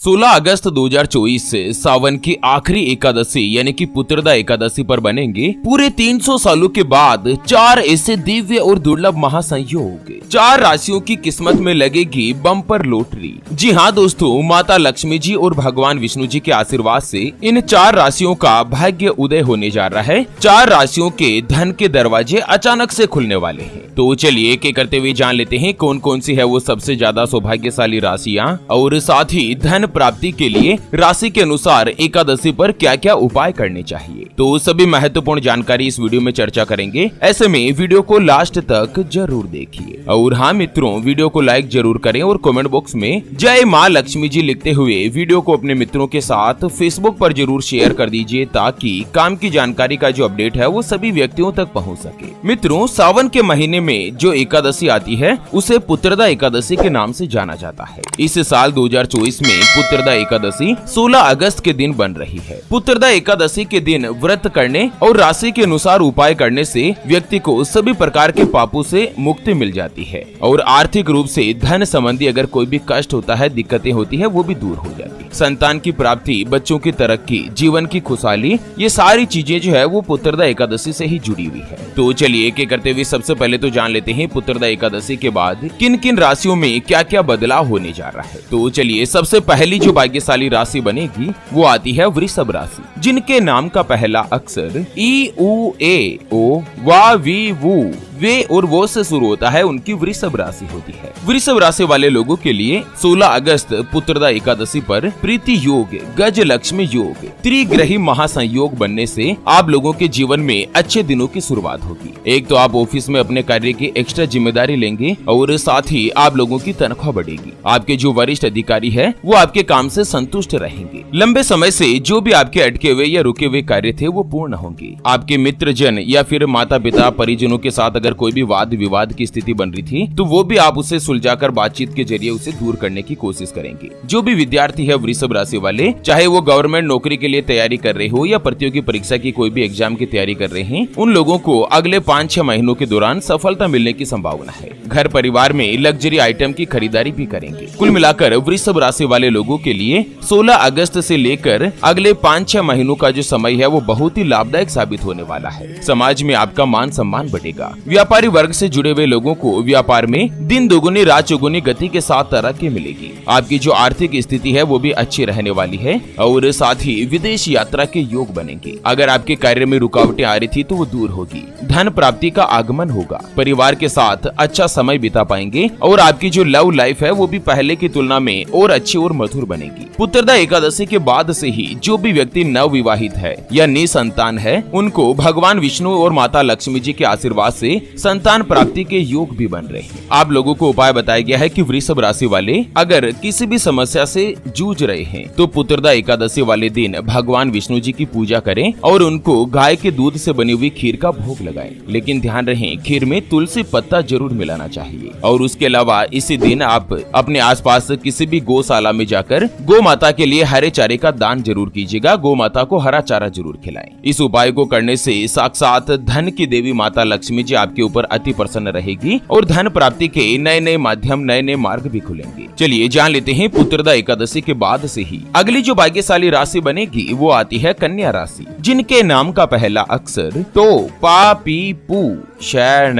16 अगस्त 2024 से सावन की आखिरी एकादशी यानी कि पुत्रदा एकादशी पर बनेंगे पूरे 300 सालों के बाद 4 ऐसे दिव्य और दुर्लभ महासंयोग। 4 राशियों की किस्मत में लगेगी बम्पर लॉटरी। जी हाँ दोस्तों, माता लक्ष्मी जी और भगवान विष्णु जी के आशीर्वाद से इन 4 राशियों का भाग्य उदय होने जा रहा है। 4 राशियों के धन के दरवाजे अचानक से खुलने वाले हैं। तो चलिए एक एक करते हुए जान लेते हैं कौन कौन सी है वो सबसे ज्यादा सौभाग्यशाली राशियां, और साथ ही धन प्राप्ति के लिए राशि के अनुसार एकादशी पर क्या क्या उपाय करने चाहिए। तो सभी महत्वपूर्ण जानकारी इस वीडियो में चर्चा करेंगे। ऐसे में वीडियो को लास्ट तक जरूर देखिए। और हाँ मित्रों, वीडियो को लाइक जरूर करें और कमेंट बॉक्स में जय माँ लक्ष्मी जी लिखते हुए वीडियो को अपने मित्रों के साथ फेसबुक पर जरूर शेयर कर दीजिए, ताकि काम की जानकारी का जो अपडेट है वो सभी व्यक्तियों तक पहुँच सके। मित्रों, सावन के महीने में जो एकादशी आती है उसे पुत्रदा एकादशी के नाम से जाना जाता है। इस साल 2024 में पुत्रदा एकादशी 16 अगस्त के दिन बन रही है। पुत्रदा एकादशी के दिन व्रत करने और राशि के अनुसार उपाय करने से व्यक्ति को सभी प्रकार के पापों से मुक्ति मिल जाती है, और आर्थिक रूप से धन संबंधी अगर कोई भी कष्ट होता है, दिक्कतें होती है, वो भी दूर हो जाती है। संतान की प्राप्ति, बच्चों की तरक्की, जीवन की खुशहाली, ये सारी चीजें जो है वो पुत्रदा एकादशी से ही जुड़ी हुई है। तो चलिए एक एक करते हुए सबसे पहले तो जान लेते हैं पुत्रदा एकादशी के बाद किन किन राशियों में क्या क्या बदलाव होने जा रहा है। तो चलिए सबसे पहली जो भाग्यशाली राशि बनेगी वो आती है वृषभ राशि, जिनके नाम का पहला अक्षर ई उ ए ओ वा वी वू वे और वो से शुरू होता है, उनकी वृषभ राशि होती है। वृषभ राशि वाले लोगों के लिए 16 अगस्त पुत्रदा एकादशी पर प्रीति योग, गज लक्ष्मी योग, त्रिग्रही महासंयोग बनने से आप लोगों के जीवन में अच्छे दिनों की शुरुआत होगी। एक तो आप ऑफिस में अपने कार्य की एक्स्ट्रा जिम्मेदारी लेंगे, और साथ ही आप लोगों की तनख्वाह बढ़ेगी। आपके जो वरिष्ठ अधिकारी है वो आपके काम से संतुष्ट रहेंगे। लंबे समय से जो भी आपके अटके हुए या रुके हुए कार्य थे वो पूर्ण होंगे। आपके मित्र जन या फिर माता पिता परिजनों के साथ अगर कोई भी वाद विवाद की स्थिति बन रही थी तो वो भी आप उसे सुलझाकर बातचीत के जरिए उसे दूर करने की कोशिश करेंगे। जो भी विद्यार्थी है वृषभ राशि वाले, चाहे वो गवर्नमेंट नौकरी के लिए तैयारी कर रहे हो या प्रतियोगी परीक्षा की कोई भी एग्जाम की तैयारी कर रहे हैं, उन लोगों को अगले 5-6 महीनों के दौरान सफलता मिलने की संभावना है। घर परिवार में लग्जरी आइटम की खरीदारी भी करेंगे। कुल मिलाकर वृषभ राशि वाले लोगों के लिए 16 अगस्त से लेकर अगले 5-6 महीनों का जो समय है वो बहुत ही लाभदायक साबित होने वाला है। समाज में आपका मान सम्मान बढ़ेगा। व्यापारी वर्ग से जुड़े हुए लोगों को व्यापार में दिन दोगुनी रात चौगुनी गति के साथ तरक्की मिलेगी। आपकी जो आर्थिक स्थिति है वो भी अच्छी रहने वाली है, और साथ ही विदेश यात्रा के योग बनेंगे। अगर आपके कार्य में रुकावटें आ रही थी तो वो दूर होगी। धन प्राप्ति का आगमन होगा। परिवार के साथ अच्छा समय बिता पाएंगे, और आपकी जो लव लाइफ है वो भी पहले की तुलना में और अच्छी और मधुर बनेगी। पुत्रदा एकादशी के बाद से ही जो भी व्यक्ति नव विवाहित है या निसंतान है, उनको भगवान विष्णु और माता लक्ष्मी जी के आशीर्वाद से संतान प्राप्ति के योग भी बन रहे हैं। आप लोगों को उपाय बताया गया है कि वृषभ राशि वाले अगर किसी भी समस्या से जूझ रहे हैं तो पुत्रदा एकादशी वाले दिन भगवान विष्णु जी की पूजा करें और उनको गाय के दूध से बनी हुई खीर का भोग लगाएं। लेकिन ध्यान रहे, खीर में तुलसी पत्ता जरूर मिलाना चाहिए। और उसके अलावा इसी दिन आप अपने आसपास किसी भी गौशाला में जाकर गौ माता के लिए हरे चारे का दान जरूर कीजिएगा। गौ माता को हरा चारा जरूर खिलाएं। इस उपाय को करने से साक्षात धन की देवी माता लक्ष्मी जी आपके ऊपर अति प्रसन्न रहेगी, और धन प्राप्ति के नए नए माध्यम, नए नए मार्ग भी खुलेंगे। चलिए जान लेते हैं पुत्रदा एकादशी के बाद से ही अगली जो भाग्यशाली राशि बनेगी वो आती है कन्या राशि, जिनके नाम का पहला अक्षर तो पा पी पू शैन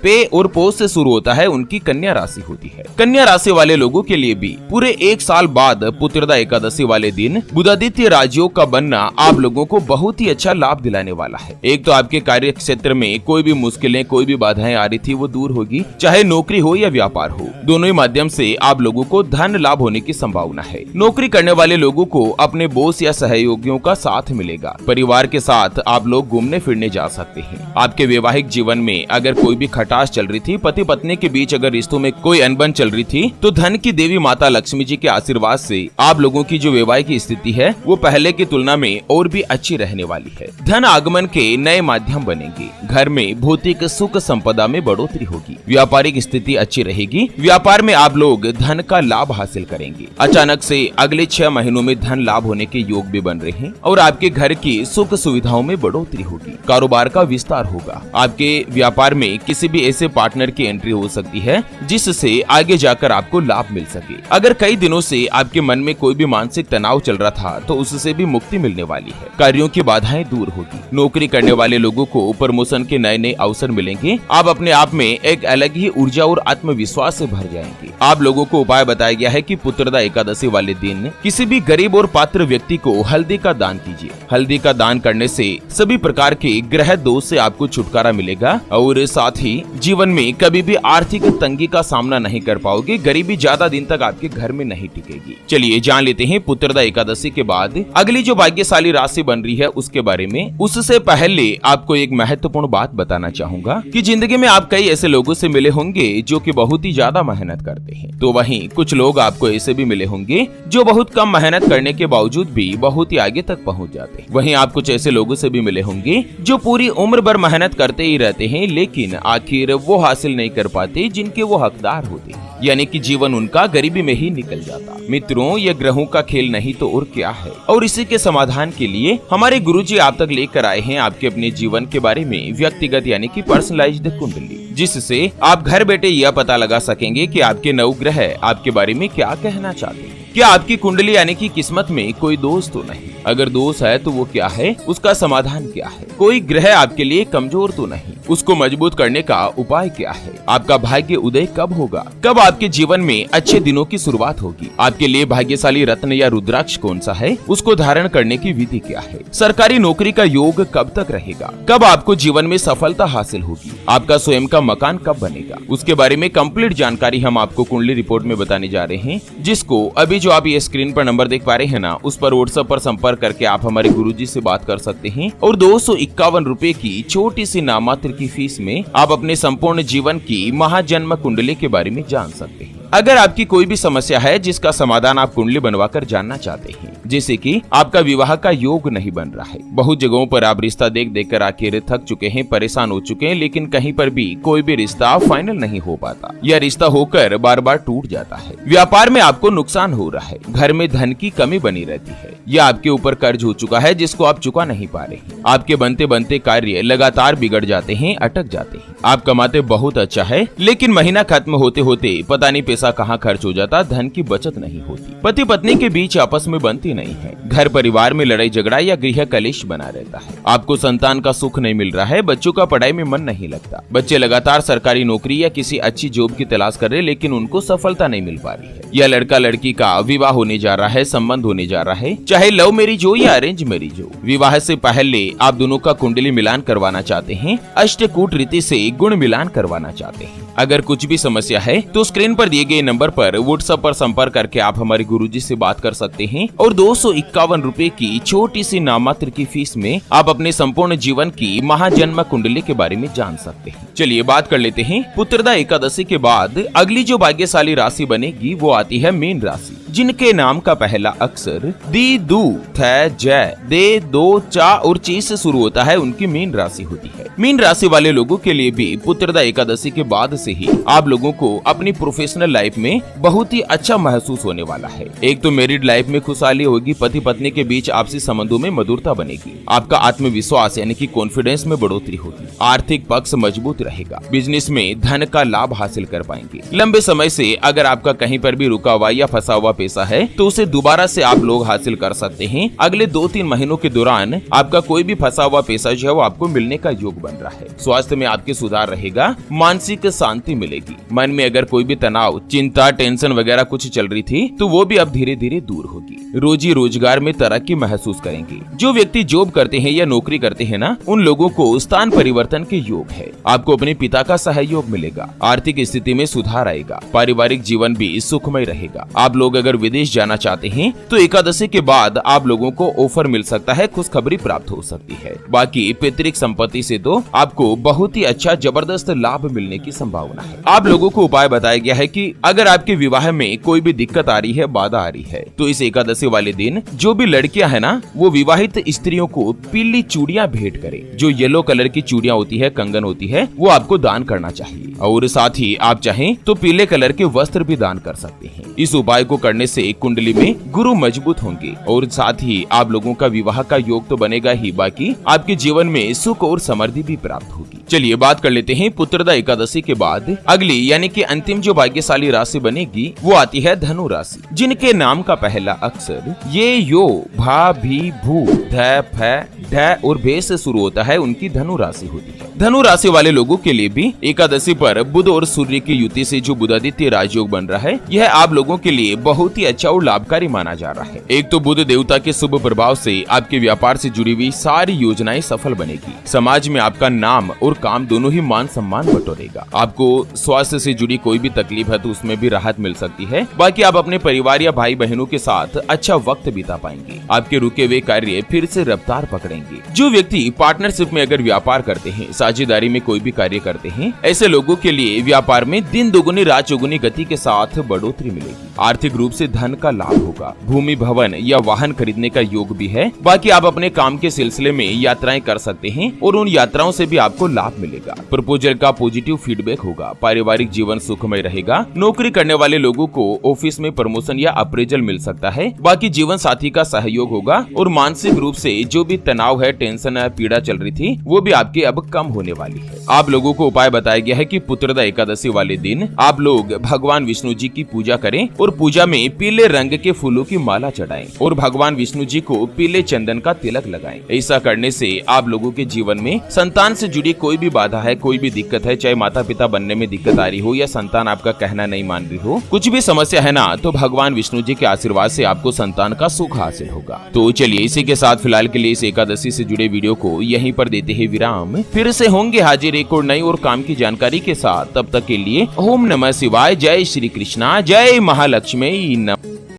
पे और पो से शुरू होता है, उनकी कन्या राशि होती है। कन्या राशि वाले लोगों के लिए भी पूरे 1 साल बाद पुत्रदा एकादशी वाले दिन बुधादित्य राजयोग का बनना आप लोगों को बहुत ही अच्छा लाभ दिलाने वाला है। एक तो आपके कार्य क्षेत्र में कोई भी मुश्किलें, कोई भी बाधाएं आ रही थी वो दूर होगी, चाहे नौकरी हो या व्यापार हो, दोनों ही माध्यम से आप लोगों को धन लाभ होने की संभावना है। नौकरी करने वाले लोगों को अपने बॉस या सहयोगियों का साथ मिलेगा। परिवार के साथ आप लोग घूमने फिरने जा सकते हैं। आपके वैवाहिक जीवन में अगर कोई भी खटास चल रही थी, पति पत्नी के बीच अगर रिश्तों में कोई अनबन चल रही थी, तो धन की देवी माता लक्ष्मी जी के आशीर्वाद से आप लोगों की जो वैवाहिक स्थिति है वो पहले की तुलना में और भी अच्छी रहने वाली है। धन आगमन के नए माध्यम बनेंगे। घर में भौतिक सुख संपदा में बढ़ोतरी होगी। व्यापारिक स्थिति अच्छी रहेगी। व्यापार में आप लोग धन का लाभ हासिल करेंगे। अचानक से अगले 6 महीनों में धन लाभ होने के योग भी बन रहे हैं, और आपके घर की सुख सुविधाओं में बढ़ोतरी होगी। कारोबार का विस्तार होगा। आपके व्यापार में किसी भी ऐसे पार्टनर की एंट्री हो सकती है जिससे आगे जाकर आपको लाभ मिल सके। अगर कई दिनों से आपके मन में कोई भी मानसिक तनाव चल रहा था तो उससे भी मुक्ति मिलने वाली है। कार्यों की बाधाएं दूर होगी। नौकरी करने वाले लोगों को प्रमोशन के नए नए अवसर मिलेंगे। आप अपने आप में एक अलग ही ऊर्जा और आत्मविश्वास से भर जाएंगे। आप लोगों को उपाय बताया गया है कि पुत्रदा एकादशी वाले दिन किसी भी गरीब और पात्र व्यक्ति को हल्दी का दान कीजिए। हल्दी का दान करने से सभी प्रकार के ग्रह दोष से आपको छुटकारा मिलेगा और साथ ही जीवन में कभी भी आर्थिक तंगी का सामना नहीं कर पाओगे। गरीबी ज्यादा दिन तक आपके घर में नहीं टिकेगी। चलिए जान लेते हैं पुत्रदा एकादशी के बाद अगली जो भाग्यशाली राशि बन रही है उसके बारे में। उससे पहले आपको एक महत्वपूर्ण बात बताना चाहूंगा कि जिंदगी में आप कई ऐसे लोगों से मिले होंगे जो कि बहुत ही ज्यादा मेहनत करते हैं, तो वहीं कुछ लोग आपको ऐसे भी मिले होंगे जो बहुत कम मेहनत करने के बावजूद भी बहुत ही आगे तक पहुंच जाते हैं। वहीं आप कुछ ऐसे लोगों से भी मिले होंगे जो पूरी उम्र भर मेहनत करते ही रहते हैं लेकिन आखिर वो हासिल नहीं कर पाते जिनके वो हकदार होते हैं, यानी कि जीवन उनका गरीबी में ही निकल जाता। मित्रों, ये ग्रहों का खेल नहीं तो और क्या है। और इसी के समाधान के लिए हमारे गुरुजी आप तक लेकर आए हैं आपके अपने जीवन के बारे में व्यक्तिगत यानी कि पर्सनलाइज्ड कुंडली, जिससे आप घर बैठे यह पता लगा सकेंगे कि आपके नवग्रह आपके बारे में क्या कहना चाहते हैं। क्या आपकी कुंडली यानी कि किस्मत में कोई दोष तो नहीं? अगर दोष है तो वो क्या है, उसका समाधान क्या है? कोई ग्रह आपके लिए कमजोर तो नहीं, उसको मजबूत करने का उपाय क्या है? आपका भाग्य उदय कब होगा? कब आपके जीवन में अच्छे दिनों की शुरुआत होगी? आपके लिए भाग्यशाली रत्न या रुद्राक्ष कौन सा है? उसको धारण करने की विधि क्या है? सरकारी नौकरी का योग कब तक रहेगा? कब आपको जीवन में सफलता हासिल होगी? आपका स्वयं का मकान कब बनेगा? उसके बारे में कंप्लीट जानकारी हम आपको कुंडली रिपोर्ट में बताने जा रहे हैं, जिसको अभी जो आप ये स्क्रीन पर नंबर देख पा रहे हैं ना, उस पर व्हाट्सएप पर संपर्क करके आप हमारे गुरुजी से बात कर सकते हैं और 251 रुपए की छोटी सी नामात्र की फीस में आप अपने संपूर्ण जीवन की महाजन्म कुंडली के बारे में जान सकते हैं। अगर आपकी कोई भी समस्या है जिसका समाधान आप कुंडली बनवाकर जानना चाहते हैं, जैसे कि आपका विवाह का योग नहीं बन रहा है, बहुत जगहों पर आप रिश्ता देख देख कर आखिर थक चुके हैं, परेशान हो चुके हैं, लेकिन कहीं पर भी कोई भी रिश्ता फाइनल नहीं हो पाता या रिश्ता होकर बार बार टूट जाता है, व्यापार में आपको नुकसान हो रहा है, घर में धन की कमी बनी रहती है या आपके ऊपर कर्ज हो चुका है जिसको आप चुका नहीं पा रहे हैं, आपके बनते बनते कार्य लगातार बिगड़ जाते हैं, अटक जाते हैं, आप कमाते बहुत अच्छा है लेकिन महीना खत्म होते होते पता नहीं पैसा कहाँ खर्च हो जाता, धन की बचत नहीं होती, पति पत्नी के बीच आपस में बनती नहीं है, घर परिवार में लड़ाई झगड़ा या गृह कलेश बना रहता है, आपको संतान का सुख नहीं मिल रहा है, बच्चों का पढ़ाई में मन नहीं लगता, बच्चे लगातार सरकारी नौकरी या किसी अच्छी जॉब की तलाश कर रहे लेकिन उनको सफलता नहीं मिल पा रही है, या लड़का लड़की का विवाह होने जा रहा है, संबंध होने जा रहा है, चाहे लव मैरिज हो या अरेंज मैरिज हो, विवाह से पहले आप दोनों का कुंडली मिलान करवाना चाहते हैं, अष्टकूट रीति से गुण मिलान करवाना चाहते हैं। अगर कुछ भी समस्या है तो स्क्रीन पर दिए गए नंबर पर व्हाट्सएप पर संपर्क करके आप हमारे गुरुजी से बात कर सकते हैं और 251 रुपए की छोटी सी नामात्र की फीस में आप अपने संपूर्ण जीवन की महाजन्म कुंडली के बारे में जान सकते हैं। चलिए बात कर लेते हैं पुत्रदा एकादशी के बाद अगली जो भाग्यशाली राशि बनेगी वो आती है मीन राशि, जिनके नाम का पहला अक्षर दी, दू, थ, जय, दे, दो, चा और ची से शुरू होता है, उनकी मीन राशि होती है। मीन राशि वाले लोगों के लिए भी पुत्रदा एकादशी के बाद से ही आप लोगों को अपनी प्रोफेशनल लाइफ में बहुत ही अच्छा महसूस होने वाला है। एक तो मैरिड लाइफ में खुशहाली होगी, पति पत्नी के बीच आपसी संबंधों में मधुरता बनेगी, आपका आत्मविश्वास यानी कि कॉन्फिडेंस में बढ़ोतरी होगी, आर्थिक पक्ष मजबूत रहेगा, बिजनेस में धन का लाभ हासिल कर पाएंगे। लंबे समय से अगर आपका कहीं पर भी रुका हुआ या फंसा हुआ पैसा है तो उसे दोबारा से आप लोग हासिल कर सकते हैं। अगले 2-3 महीनों के दौरान आपका कोई भी फंसा हुआ पैसा जो है वो आपको मिलने का योग बन रहा है। स्वास्थ्य में आपके सुधार रहेगा, मानसिक शांति मिलेगी, मन में अगर कोई भी तनाव, चिंता, टेंशन वगैरह कुछ चल रही थी तो वो भी अब धीरे धीरे दूर होगी। रोजी रोजगार में तरक्की महसूस करेंगे। जो व्यक्ति जॉब करते हैं या नौकरी करते हैं ना, उन लोगों को स्थान परिवर्तन के योग है। आपको अपने पिता का सहयोग मिलेगा, आर्थिक स्थिति में सुधार आएगा, पारिवारिक जीवन भी सुखमय रहेगा। आप लोग अगर विदेश जाना चाहते हैं तो एकादशी के बाद आप लोगों को ऑफर मिल सकता है, खुशखबरी प्राप्त हो सकती है। बाकी पैतृक संपत्ति से तो आपको बहुत ही अच्छा जबरदस्त लाभ मिलने की संभावना है। आप लोगों को उपाय बताया गया है कि अगर आपके विवाह में कोई भी दिक्कत आ रही है, बाधा आ रही है, तो इस एकादशी वाले दिन जो भी लड़कियां है ना, वो विवाहित स्त्रियों को पीली चूड़ियां भेंट करें। जो येलो कलर की चूड़ियां होती है, कंगन होती है, वो आपको दान करना चाहिए और साथ ही आप चाहें तो पीले कलर के वस्त्र भी दान कर सकते हैं। इस उपाय को करने से कुंडली में गुरु मजबूत होंगे और साथ ही ही आप लोगों का विवाह का योग तो बनेगा ही, बाकी आपके जीवन में सुख और समृद्धि भी प्राप्त होगी। चलिए बात कर लेते हैं पुत्रदा एकादशी के बाद अगली यानी कि अंतिम जो भाग्यशाली राशि बनेगी वो आती है धनु राशि, जिनके नाम का पहला अक्षर ये यो भा भी भू ध फ ढ और भे से शुरू होता है, उनकी धनु राशि होती है। धनु राशि वाले लोगों के लिए भी एकादशी पर बुध और सूर्य की युति से जो बुधादित्य राजयोग बन रहा है, यह आप लोगों के लिए बहुत ही अच्छा और लाभकारी माना जा रहा है। एक तो बुध देवता के शुभ प्रभाव से आपके व्यापार से जुड़ी हुई सारी योजनाएं सफल बनेगी। समाज में आपका नाम और काम दोनों ही मान सम्मान बटोरेगा। आपको स्वास्थ्य से जुड़ी कोई भी तकलीफ है तो उसमें भी राहत मिल सकती है। बाकी आप अपने परिवार या भाई बहनों के साथ अच्छा वक्त बिता पाएंगे। आपके रुके हुए कार्य फिर से रफ्तार पकड़ेंगे। जो व्यक्ति पार्टनरशिप में अगर व्यापार करते हैं, साझेदारी में कोई भी कार्य करते हैं, ऐसे लोगों के लिए व्यापार में दिन दोगुनी रात चौगुनी गति के साथ बढ़ोतरी मिलेगी। आर्थिक रूप से धन का लाभ होगा। भूमि भवन या वाहन खरीदने का योग भी है। बाकी आप अपने काम के सिलसिले में यात्राएं कर सकते हैं और उन यात्राओं से भी आपको लाभ मिलेगा। प्रपोजल का पॉजिटिव फीडबैक होगा। पारिवारिक जीवन सुखमय रहेगा। नौकरी करने वाले लोगों को ऑफिस में प्रमोशन या अप्रेजल मिल सकता है। बाकी जीवन साथी का सहयोग होगा और मानसिक रूप से जो भी तनाव है, टेंशन है, पीड़ा चल रही थी, वो भी आपके अब कम होने वाली है। आप लोगों को उपाय बताया गया है कि पुत्रदा एकादशी वाले दिन आप लोग भगवान विष्णु जी की पूजा करें और पूजा में पीले रंग के फूलों की माला चढ़ाएं और भगवान विष्णु जी को पीले चंदन का तिलक लगाएं। ऐसा करने से आप लोगों के जीवन में संतान से जुड़ी कोई भी बाधा है, कोई भी दिक्कत है, चाहे माता पिता बनने में दिक्कत आ रही हो या संतान आपका कहना नहीं मान रही हो, कुछ भी समस्या है ना, तो भगवान विष्णु जी के आशीर्वाद से आपको संतान का सुख हासिल होगा। तो चलिए इसी के साथ फिलहाल के लिए इस एकादशी से जुड़े वीडियो को यहीं पर देते हैं विराम। फिर से होंगे हाजिर एक और नई और काम की जानकारी के साथ। तब तक के लिए ओम नमः शिवाय, जय श्री कृष्णा, जय महालक्ष्मी।